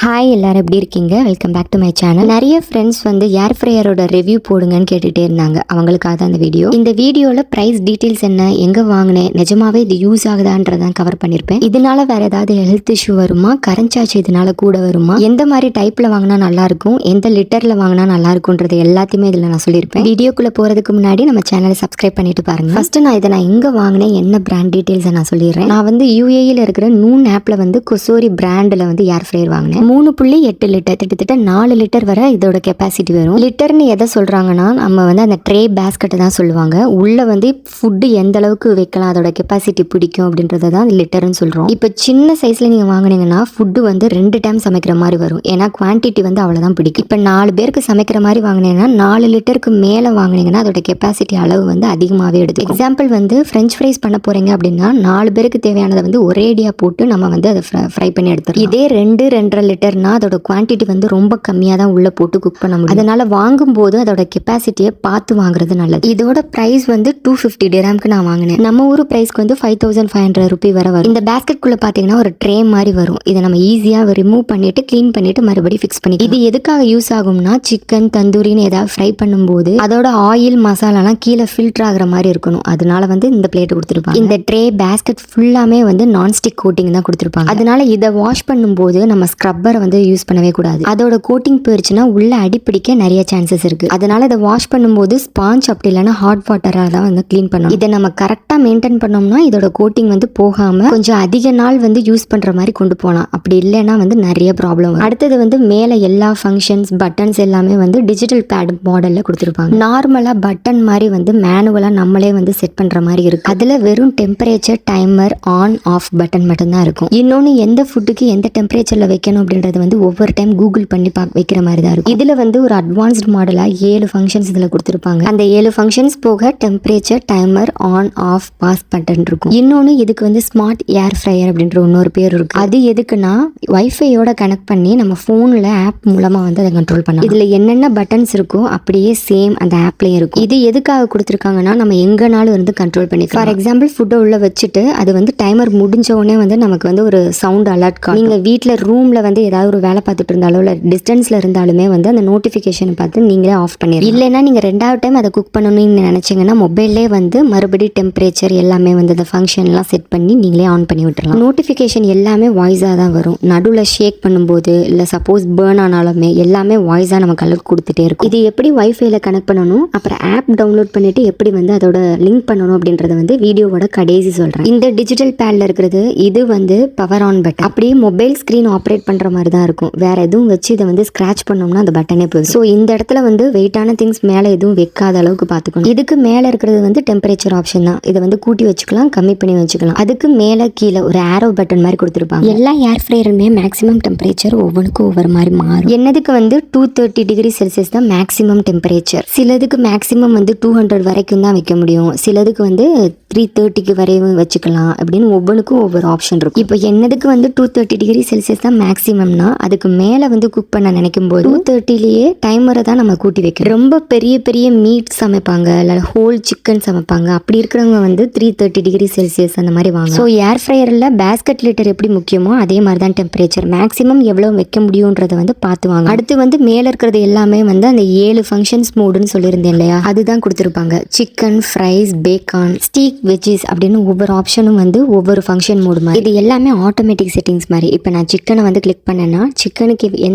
Hi, எல்லாரும் எப்படி இருக்கீங்க? Welcome back to my channel. நிறைய ஃப்ரெண்ட்ஸ் வந்து ஏர் ஃப்ரையரோட ரிவ்யூ போடுங்கன்னு கேட்டுகிட்டே இருந்தாங்க. அவங்களுக்காக தான் இந்த வீடியோவில் ப்ரைஸ் டீட்டெயில்ஸ் என்ன, எங்கே வாங்கினேன், நிஜமாவே இது யூஸ் ஆகுதான்றதான் கவர் பண்ணியிருப்பேன். இதனால வேறு ஏதாவது ஹெல்த் இஷ்யூ வருமா, கரண்ட் சார்ஜ் இதனால கூட வருமா, எந்த மாதிரி டைப்பில் வாங்கினா நல்லாயிருக்கும், எந்த லிட்டரில் வாங்கினா நல்லாயிருக்கும்ன்றது எல்லாத்தையுமே இதில் நான் சொல்லியிருப்பேன். வீடியோக்குள்ளே போகிறதுக்கு முன்னாடி நம்ம சேனலை சப்ஸ்கிரைப் பண்ணிட்டு பாருங்கள். ஃபஸ்ட்டு நான் எங்கே வாங்கினேன், என்ன பிராண்ட் டீட்டெயில்ஸை நான் சொல்லிடுறேன். நான் வந்து யூஏயில் இருக்கிற நூன் ஆப்பில் வந்து கொசோரி பிராண்டில் வந்து ஏர் ஃப்ரையர் வாங்கினேன். 3.8 லிட்டர், கிட்டத்தட்ட 4 லிட்டர் வரை இதோட கெப்பாசிட்டி வரும். லிட்டர்னு எதை சொல்றாங்கன்னா, நம்ம வந்து அந்த ட்ரே பேஸ்கெட் தான் சொல்லுவாங்க. உள்ள வந்து ஃபுட்டு எந்த அளவுக்கு வைக்கலாம், அதோட கெப்பாசிட்டி பிடிக்கும் அப்படின்றத தான் லிட்டர்னு சொல்றோம். இப்போ சின்ன சைஸ்ல நீங்க வாங்கினீங்கன்னா ஃபுட்டு வந்து 2 டைம் சமைக்கிற மாதிரி வரும். ஏன்னா குவான்டிட்டி வந்து அவ்வளவுதான் பிடிக்கும். இப்போ 4 பேருக்கு சமைக்கிற மாதிரி வாங்கினீங்கன்னா 4 லிட்டருக்கு மேல வாங்கினீங்கன்னா அதோட கெப்பாசிட்டி அளவு வந்து அதிகமாகவே எடுக்கும். எக்ஸாம்பிள் வந்து ஃப்ரெஞ்ச் ஃப்ரைஸ் பண்ண போறீங்க அப்படின்னா 4 பேருக்கு தேவையானதை வந்து ஒரேடியா போட்டு நம்ம வந்து அதை ஃப்ரை பண்ணி எடுத்துக்கலாம். இதே 2-2.5 லிட்டர்னா அதோட குவான்டிட்டி வந்து ரொம்ப கம்மியாக தான் உள்ள போட்டு குக் பண்ண முடியும். அதனால வாங்கும்போது அதோட கெப்பாசிட்டியை பார்த்து வாங்குறது நல்லது. இதோட பிரைஸ் வந்து 250 டிராம்க்கு நான் வாங்கினேன். நம்ம ஊர் பிரைஸ்க்கு வந்து 5500 ரூபி வரை வரும். இந்த பேஸ்கெட்குள்ள பார்த்தீங்கன்னா ஒரு ட்ரே மாதிரி வரும். இதை நம்ம ஈஸியாக ரிமூவ் பண்ணிட்டு க்ளீன் பண்ணிட்டு மறுபடியும் ஃபிக்ஸ் பண்ணி. இது எதுக்காக யூஸ் ஆகும்னா, சிக்கன் தந்தூரின்னு ஏதாவது ஃப்ரை பண்ணும்போது அதோட ஆயில் மசாலாலாம் கீழே ஃபில்டர் ஆகிற மாதிரி இருக்கணும். அதனால வந்து இந்த பிளேட் கொடுத்துருப்பாங்க. இந்த ட்ரே பேஸ்கெட் ஃபுல்லாமே வந்து நான்ஸ்டிக் கோட்டிங் தான் கொடுத்துருப்பாங்க. அதனால இதை வாஷ் பண்ணும்போது நம்ம ஸ்க்ரப்பரை வந்து யூஸ் பண்ணவே கூடாது. அதோட கோட்டிங் போயிருச்சுன்னா உள்ள அடிப்பிடிக்க நிறைய சான்சஸ் இருக்கு. அதனால இதை வாஷ் பண்ணும்போது ஸ்பாஞ்ச் அப்படி இல்லைன்னா ஹாட் வாட்டராக தான் வந்து க்ளீன் பண்ணணும். இதை நம்ம கரெக்டாக மெயின்டைன் பண்ணோம்னா இதோட கோட்டிங் வந்து போகாம கொஞ்சம் அதிக நாள் வந்து யூஸ் பண்ற மாதிரி கொண்டு போகலாம். அப்படி இல்லைன்னா வந்து நிறைய ப்ராப்ளம் வரும். அடுத்தது வந்து மேலே எல்லா ஃபங்க்ஷன்ஸ் பட்டன்ஸ் எல்லாமே வந்து டிஜிட்டல் பேட் மாடல்ல கொடுத்துருப்பாங்க. நார்மலா பட்டன் மாதிரி வந்து மேனுவலா நம்மளே வந்து செட் பண்ற மாதிரி இருக்கு. அதுல வெறும் temperature, timer, on off button மட்டும்தான் இருக்கும். இன்னொன்று எந்த ஃபுட்டுக்கு எந்த டெம்பரேச்சர்ல வைக்கணும் அப்படின்றது வந்து ஒவ்வொரு டைம் கூகுள் பண்ணி வைக்கிற மாதிரி தான் இருக்கும். இதுல வந்து ஒரு அட்வான்ஸ்ட் மாடலா 7 ஃபங்க்ஷன்ஸ் இதுல கொடுத்துருப்பாங்க. அந்த 7 ஃபங்க்ஷன்ஸ் போக temperature, timer, on off, pass button இருக்கும். இன்னொன்னு இதுக்கு வந்து ஸ்மார்ட் ஏர் ஃப்ரையர் அப்படின்ற இன்னொரு பேர் இருக்கு. அது எதுக்குன்னா வைஃபையோட கனெக்ட் பண்ணி நம்ம போன்ல ஆப் மூலமா வந்து அதை கண்ட்ரோல் பண்ணலாம். இதுல என்னென்ன பட்டன்ஸ் இருக்கோ அப்படியே சேம் அந்த ஆப்லயும் இருக்கும். இது எதுக்காக கொடுத்துருக்காங்கன்னா, நம்ம எங்கனாலும் வந்து கண்ட்ரோல் பண்ணிக்கலாம். ஃபார் எக்ஸாம்பிள் ஃபுட்டை உள்ள வச்சுட்டு அது வந்து டைமர் முடிஞ்ச உடனே வந்து நமக்கு வந்து ஒரு சவுண்ட் அலர்ட் காட்டும். நீங்க வீட்டுல ரூம்ல வந்து ஏதாவது ஒரு வேலை பார்த்துட்டு இருந்தாலும் இல்லை டிஸ்டன்ஸ்ல இருந்தாலுமே வந்து அந்த நோட்டிஃபிகேஷன் பார்த்து நீங்களே ஆஃப் பண்ணிடலாம். இல்லைன்னா நீங்க 2வது டைம் அதை குக் பண்ணணும்னு நினைச்சீங்கன்னா மொபைல்லே வந்து மறுபடியும் டெம்பரேச்சர் எல்லாமே வந்து அந்த ஃபங்க்ஷன்லாம் செட் பண்ணி நீங்களே ஆன் பண்ணி விட்டுறலாம். நோட்டிஃபிகேஷன் எல்லாமே வாய்ஸாக தான் வரும். நடுவில் ஷேக் பண்ணும்போது இல்லை சப்போஸ் பேர்ன் ஆனாலுமே எல்லாமே வாய்ஸாக நம்ம கலர் கொடுத்துட்டே இருக்கும். இது எப்படி வைஃபைல கனெக்ட் பண்ணணும், அப்புறம் ஆப் டவுன்லோட் பண்ணிட்டு எப்படி வந்து அதோட லிங்க் பண்ணணும் அப்படின்றத வந்து வீடியோவோட கடைசி சொல்றேன். இந்த டிஜிட்டல் பேட்ல இருக்கிறது இது வந்து பவர் ஆன் பட்டன். அப்படியே மொபைல் ஸ்கிரீன் ஆப்ரேட் பண்ற மாதிரி தான் இருக்கும். வேற எதுவும் வச்சு இதை வந்து ஸ்கிராச் பண்ணோம்னா அந்த பட்டனே போயிடும். ஸோ இந்த இடத்துல வந்து வெயிட்டான திங்ஸ் மேலே எதுவும் வைக்காத அளவுக்கு பார்த்துக்கணும். இதுக்கு மேலே இருக்கிறது வந்து டெம்பரேச்சர் ஆப்ஷன் தான். இதை வந்து கூட்டி வச்சுக்கலாம், கம்மி பண்ணி வச்சுக்கலாம். அதுக்கு மேலே கீழே ஒரு ஆரோ பட்டன் மாதிரி கொடுத்துருப்பாங்க. எல்லா ஏர் ஃப்ரையருமே மேக்ஸிமம் டெம்பரேச்சர் ஒவ்வொன்றுக்கும் ஒவ்வொரு மாதிரி மாறும். என்னதுக்கு வந்து 230 டிகிரி செல்சியஸ் தான் மேக்ஸிமம் டெம்பரேச்சர். சிலதுக்கு மேக்ஸிமம் வந்து 200 வரைக்கும் தான் வைக்க முடியும். சிலதுக்கு வந்து 330 வரையும் வச்சுக்கலாம். அப்படின்னு ஒவ்வொன்றுக்கும் ஒவ்வொரு ஆப்ஷன் இருக்கும். இப்போ என்னதுக்கு வந்து 230 டிகிரி செல்சியஸ் தான் மேக்ஸிமம்னா, அதுக்கு மேலே வந்து குக் பண்ண நினைக்கும் போது 230லயே டைமரை தான் நம்ம கூட்டி வைக்கணும். ரொம்ப பெரிய பெரிய மீட் சமைப்பாங்க, இல்லை ஹோல் சிக்கன் சமைப்பாங்க, அப்படி இருக்கிறவங்க வந்து 330 டிகிரி செல்சியஸ் அந்த மாதிரி வாங்க. ஸோ ஏர் ஃப்ரையரில் பேஸ்கெட் லிட்டர் எப்படி முக்கியமோ அதே மாதிரி தான் டெம்பரேச்சர் மேக்ஸிமம் எவ்வளோ வைக்க முடியுன்றதை வந்து பார்த்து வாங்க. அடுத்து வந்து மேலே இருக்கிறது எல்லாமே வந்து அந்த 7 ஃபங்க்ஷன்ஸ் மோடுன்னு சொல்லியிருந்தேன் இல்லையா, அதுதான் கொடுத்துருப்பாங்க. Chicken, fries, bacon, steak, veggies அப்படின்னு ஒவ்வொரு ஆப்ஷனும் வந்து ஒவ்வொரு ஃபங்க்ஷன் மோடு மாதிரி. இது எல்லாமே ஆட்டோமேட்டிக் செட்டிங்ஸ் மாதிரி. இப்போ நான் சிக்கனை வந்து கிளிக் பண்ணேன்னா சிக்கனுக்கு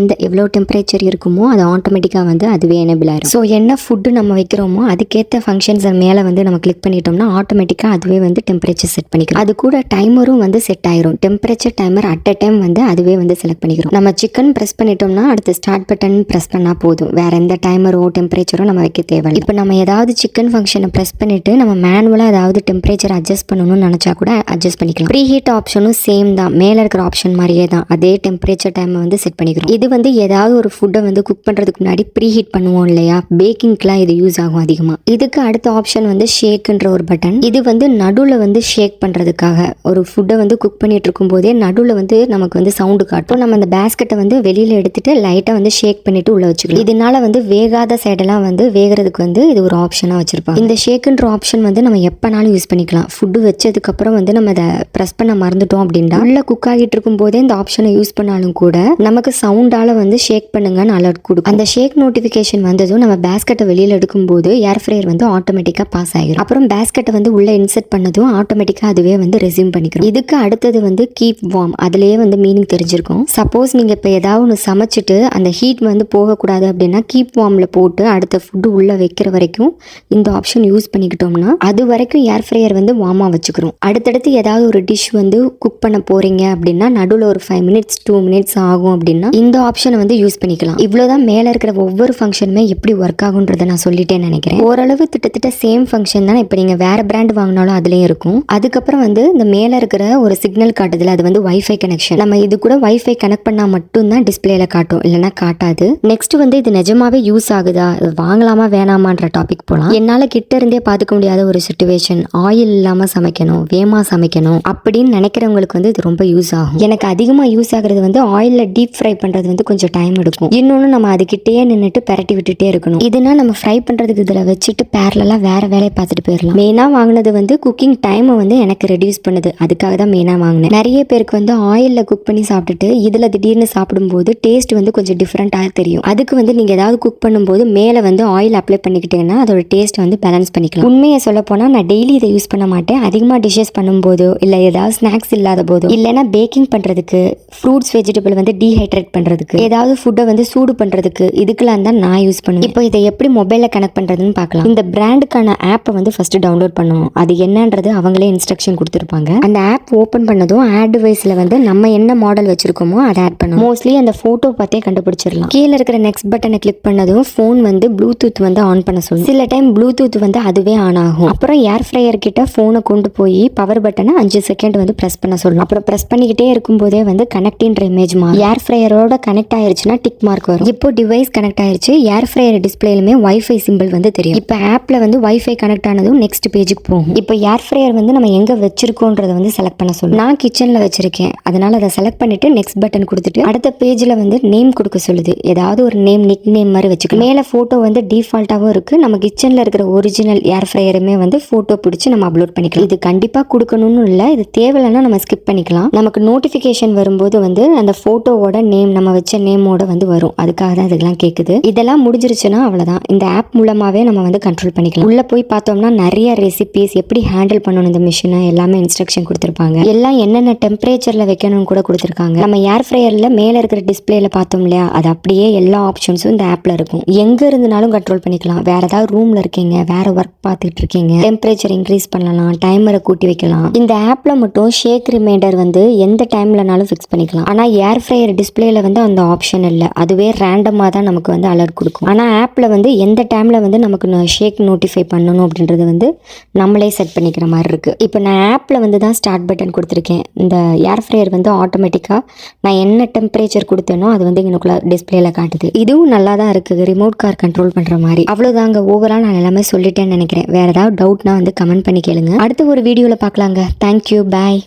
எவ்வளோ டெம்பரேச்சர் இருக்குமோ அது ஆட்டோமேட்டிக்காக வந்து அதுவே எனேபிள் ஆயிடும். ஸோ என்ன ஃபுட்டு நம்ம வைக்கிறோமோ அதுக்கேற்ற ஃபங்க்ஷன்ஸ் மேலே வந்து நம்ம கிளிக் பண்ணிட்டோம்னா ஆட்டோமேட்டிக்காக அதுவே வந்து டெம்பரேச்சர் செட் பண்ணிக்கிறோம். அது கூட டைமரும் வந்து செட் ஆயிரும். Temperature, timer at a time வந்து அதுவே வந்து செலக்ட் பண்ணிக்கிறோம். நம்ம சிக்கன் ப்ரெஸ் பண்ணிட்டோம்னா அடுத்து ஸ்டார்ட் பட்டன் ப்ரெஸ் பண்ணால் போதும். வேற எந்த டைமரோ டெம்பரேச்சரோ நம்ம வைக்க தேவையில்லை. இப்போ நம்ம ஏதாவது சிக்கன் ஃபங்க்ஷனை ப்ரெஸ் பண்ணிட்டு நம்ம மேனுவலாக ஏதாவது டெம்பரேச்சர் அட்ஜஸ்ட் பண்ணணும்னு நினச்சா கூட அட்ஜஸ்ட் பண்ணிக்கலாம். ப்ரீ ஹீட் ஆப்ஷனும் சேம் தான். மேலே இருக்கிற ஆப்ஷன் மாதிரியே தான். அதே டெம்பரேச்சர் அதிகபட்ச டைம் வந்து செட் பண்ணிக்கிறோம். இது வந்து ஏதாவது ஒரு ஃபுட்டை வந்து குக் பண்ணுறதுக்கு முன்னாடி ப்ரீ ஹீட் பண்ணுவோம் இல்லையா, பேக்கிங்க்குலாம் இது யூஸ் ஆகும் அதிகமாக. இதுக்கு அடுத்த ஆப்ஷன் வந்து ஷேக்குன்ற ஒரு பட்டன். இது வந்து நடுவில் வந்து ஷேக் பண்ணுறதுக்காக ஒரு ஃபுட்டை வந்து குக் பண்ணிட்டு இருக்கும் போதே நடுவில் வந்து நமக்கு வந்து சவுண்டு காட்டும். நம்ம அந்த பேஸ்கெட்டை வந்து வெளியில் எடுத்துட்டு லைட்டாக வந்து ஷேக் பண்ணிட்டு உள்ள வச்சுக்கலாம். இதனால வந்து வேகாத சைடெல்லாம் வந்து வேகிறதுக்கு வந்து இது ஒரு ஆப்ஷனாக வச்சிருப்பாங்க. இந்த ஷேக்குன்ற ஆப்ஷன் வந்து நம்ம எப்பனாலும் யூஸ் பண்ணிக்கலாம். ஃபுட்டு வச்சதுக்கப்புறம் வந்து நம்ம அதை ப்ரெஸ் பண்ண மறந்துட்டோம் அப்படின்னா உள்ள குக் ஆகிட்டு இருக்கும் போதே இந்த ஆப்ஷனை யூஸ் பண்ணாலும் கூட நமக்கு சவுண்டால வந்து ஷேக் பண்ணுங்கன்னு அலர்ட் கொடுக்கும். அந்த ஷேக் நோட்டிஃபிகேஷன் வந்ததும் நம்ம பேஸ்கெட்டை வெளியில் எடுக்கும்போது ஏர் ஃப்ரையர் வந்து ஆட்டோமேட்டிக்காக பாஸ் ஆகிடும். அப்புறம் பேஸ்கெட்டை வந்து உள்ள இன்செர்ட் பண்ணதும் ஆட்டோமேட்டிக்காக அதுவே வந்து ரெஸ்யூம் பண்ணிக்கிறோம். இதுக்கு அடுத்தது வந்து கீப் வார்ம். அதுலேயே வந்து மீனிங் தெரிஞ்சிருக்கும். சப்போஸ் நீங்கள் இப்போ ஏதாவது ஒன்று சமைச்சிட்டு அந்த ஹீட் வந்து போகக்கூடாது அப்படின்னா கீப் வார்மில் போட்டு அடுத்த ஃபுட்டு உள்ளே வைக்கிற வரைக்கும் இந்த ஆப்ஷன் யூஸ் பண்ணிக்கிட்டோம்னா அது வரைக்கும் ஏர் ஃப்ரையர் வந்து வார்மாக வச்சுக்கிறோம். அடுத்தடுத்து ஏதாவது ஒரு டிஷ் வந்து குக் பண்ண போகிறீங்க அப்படின்னா நடுவில் ஒரு 5 மினிட்ஸ் 2 மினிட்ஸ் ஆகும் அப்படின்னா இந்த ஆப்ஷனை வந்து யூஸ் பண்ணிக்கலாம். இவ்வளோதான் மேலே இருக்கிற ஒவ்வொரு ஃபங்க்ஷனுமே எப்படி ஒர்க் ஆகுன்றதை நான் சொல்லிட்டேன்னு நினைக்கிறேன். ஓரளவு கிட்டத்தட்ட சேம் ஃபங்க்ஷன் தான் இப்போ நீங்கள் வேறு பிராண்ட் வாங்கினாலும் அதுலேயும் இருக்கும். அதுக்கப்புறம் வந்து இந்த மேலே இருக்கிற ஒரு சிக்னல் காட்டுதில்ல, அது வந்து வைஃபை கனெக்ஷன். நம்ம இது கூட வைஃபை கனெக்ட் பண்ணால் மட்டும்தான் டிஸ்பிளேல காட்டும், இல்லைன்னா காட்டாது. நெக்ஸ்ட் வந்து இது நிஜமாவே யூஸ் ஆகுதா, வாங்கலாமா வேணாமான்ற டாபிக் போகலாம். என்னால் கிட்ட இருந்தே பார்த்துக்க முடியாத ஒரு சிச்சுவேஷன், ஆயில் இல்லாமல் சமைக்கணும், வேமா சமைக்கணும் அப்படின்னு நினைக்கிறவங்களுக்கு வந்து இது ரொம்ப யூஸ் ஆகும். எனக்கு அதிகமாக யூஸ் ஆகுறது வந்து ஆயிலில் டீப் ஃப்ரை பண்ணுறது வந்து கொஞ்சம் டைம் எடுக்கும். இன்னொன்று நம்ம அதுக்கிட்டே நின்றுட்டு பரட்டி விட்டுட்டே இருக்கணும். இதுனா நம்ம ஃப்ரை பண்ணுறதுக்கு இதில் வச்சுட்டு பேரலாம் வேற வேலையை பார்த்துட்டு போயிடலாம். மெயினாக வாங்கினது வந்து குக்கிங் டைமை வந்து எனக்கு ரெடியூஸ் பண்ணுது. அதுக்காக தான் மெயினாக வாங்கினேன். நிறைய பேருக்கு வந்து ஆயிலில் குக் பண்ணி சாப்பிட்டுட்டு இதில் திடீர்னு சாப்பிடும்போது டேஸ்ட் வந்து கொஞ்சம் டிஃப்ரெண்ட்டாக தெரியும். அதுக்கு வந்து நீங்கள் ஏதாவது குக் பண்ணும்போது மேலே வந்து ஆயில் அப்ளை பண்ணிக்கிட்டீங்கன்னா அதோட டேஸ்ட் வந்து பேலன்ஸ் பண்ணிக்கலாம். உண்மையை சொல்ல போனால் நான் டெய்லி இதை யூஸ் பண்ண மாட்டேன். அதிகமாக டிஷ்ஷஸ் பண்ணும்போதோ இல்லை ஏதாவது ஸ்நாக்ஸ் இல்லாத போதோ இல்லைன்னா பேக்கிங் பண்ணுறதுக்கு, ஃப்ரூட்ஸ் வெஜிடபிள் வந்து டீஹைட்ரேட் பண்ணுறதுக்கு, ஏதாவது ஃபுட்டை வந்து சூடு பண்ணுறதுக்கு இதுக்கெல்லாம் தான் நான் யூஸ் பண்ணுவேன். இப்போ இதை எப்படி மொபைலில் கனெக்ட் பண்ணுறதுன்னு பார்க்கலாம். இந்த பிராண்டுக்கான ஆப்பை வந்து ஃபர்ஸ்ட் டவுன்லோட் பண்ணுவோம். அது என்னன்றது அவங்களே இன்ஸ்ட்ரக்ஷன் கொடுத்துருப்பாங்க. அந்த ஆப் ஓப்பன் பண்ணதும் ஆட் டிவைஸில் வந்து நம்ம என்ன மாடல் வச்சிருக்கோமோ அதை ஆட் பண்ணுவோம். மோஸ்ட்லி அந்த ஃபோட்டோ பார்த்தே கண்டுபிடிச்சிடலாம். கீழே இருக்கிற நெக்ஸ்ட் பட்டனை கிளிக் பண்ணதும் ஃபோன் வந்து ப்ளூடூத் வந்து ஆன் பண்ண சொல்லும். சில டைம் ப்ளூடூத் வந்து அதுவே ஆன் ஆகும். அப்புறம் ஏர் ஃப்ரையர் கிட்ட ஃபோனை கொண்டு போய் பவர் பட்டனை 5 செகண்ட் வந்து ப்ரெஸ் பண்ண சொல்லணும். அப்புறம் ப்ரெஸ் பண்ணிக்கிட்டே இருக்கும்போதே வந்து கனெக்டின்ற இமேஜ் மாறும். ஏர் ஃப்ரையரோட கனெக்ட் ஆயிருச்சுன்னா டிக் மார்க் வரும். இப்போ டிவைஸ் கனெக்ட் ஆயிருச்சு. ஏர் ஃப்ரையர் டிஸ்பிளேலுமே வைஃபை சிம்பிள் வந்து தெரியும். இப்போ ஆப்ல வந்து வைஃபை கனெக்ட் ஆனதும் நெக்ஸ்ட் பேஜுக்கு போகும். இப்போ ஏர் ஃப்ரையர் வந்து நம்ம எங்க வச்சிருக்கோன்றதை வந்து செலக்ட் பண்ண சொல்லும். நான் கிச்சன்ல வச்சிருக்கேன், அதனால அதை செலக்ட் பண்ணிட்டு நெக்ஸ்ட் பட்டன் கொடுத்துட்டு அடுத்த பேஜ்ல வந்து நேம் கொடுக்க சொல்லுது. ஏதாவது ஒரு நேம், நிக் நேம் மாதிரி வச்சுக்கலாம். மேல போட்டோ வந்து டிஃபால்ட்டாவும் இருக்கு. நம்ம கிச்சன்ல இருக்கிற ஒரிஜினல் ஏர் ஃப்ரையருமே வந்து போட்டோ பிடிச்சு நம்ம அப்லோட் பண்ணிக்கலாம். இது கண்டிப்பா கொடுக்கணும்னு இல்லை, இது தேவையில்லைன்னா நம்ம ஸ்கிப் பண்ணிக்கலாம். நமக்கு நோட்டிபிகேஷன் வரும்போது வந்து அந்த போட்டோவோட நேம், நம்ம வச்ச நேமோட வந்து வரும். அதுக்காக தான் இதெல்லாம் கேட்குது. இதெல்லாம் முடிஞ்சிருச்சுன்னா அவ்வளவுதான். இந்த ஆப் மூலமாவே நம்ம வந்து கண்ட்ரோல் பண்ணிக்கலாம். உள்ள போய் பார்த்தோம்னா நிறைய ரெசிபிஸ், எப்படி ஹேண்டில் பண்ணணும் இந்த மிஷினை, எல்லாமே இன்ஸ்ட்ரக்ஷன் கொடுத்துருப்பாங்க. எல்லாம் என்னென்ன டெம்பரேச்சர்ல வைக்கணும்னு கூட கொடுத்துருக்காங்க. நம்ம ஏர் ஃப்ரையர்ல மேல இருக்கிற டிஸ்பிளேல பார்த்தோம் இல்லையா, அது அப்படியே எல்லா ஆப்ஷன்ஸும் இந்த ஆப்ல இருக்கும். எங்க இருந்தாலும் கண்ட்ரோல் பண்ணிக்கலாம். வேற ஏதாவது ரூம்ல இருக்கீங்க, வேற ஒர்க் பார்த்துட்டு இருக்கீங்க, டெம்பரேச்சர் இன்க்ரீஸ் பண்ணலாம், டைமரை கூட்டி வைக்கலாம். இந்த ஆப்ல மட்டும் ஷேக் ரிமைண்டர் வந்து எந்த டைம்லனாலும் ஃபிக்ஸ் பண்ணிக்கலாம். ஆனா ஏர் ஃப்ரையர் டிஸ்பிளேல வந்து அந்த ஆப்ஷன் இல்லை. அதுவே ரேண்டமா தான் நமக்கு வந்து அலர்ட் கொடுக்கும். ஆனா ஆப்ல வந்து எந்த டைம்ல வந்து நமக்கு ஷேக் நோட்டிஃபை பண்ணணும் அப்படின்றது வந்து நம்மளே செட் பண்ணிக்கிற மாதிரி இருக்கு. இப்போ நான் ஆப்ல வந்து தான் ஸ்டார்ட் பட்டன் கொடுத்துருக்கேன். இந்த ஏர் ஃப்ரையர் வந்து ஆட்டோமேட்டிக்கா நான் என்ன டெம்பரேச்சர் கொடுத்தேனோ அது வந்து எனக்குள்ள டிஸ்பிளேல காட்டுது. இதுவும் நல்லா தான் இருக்குது, ரிமோட் கார் கண்ட்ரோல் பண்ற மாதிரி. அவ்வளவுதாங்க, ஓவரால் நான் எல்லாமே சொல்லிட்டேன்னு நினைக்கிறேன். வேற ஏதாவது டவுட்னா வந்து கமெண்ட் பண்ணி கேளுங்க. அடுத்த ஒரு வீடியோல பார்க்கலாங்க. தேங்க்யூ, பாய்.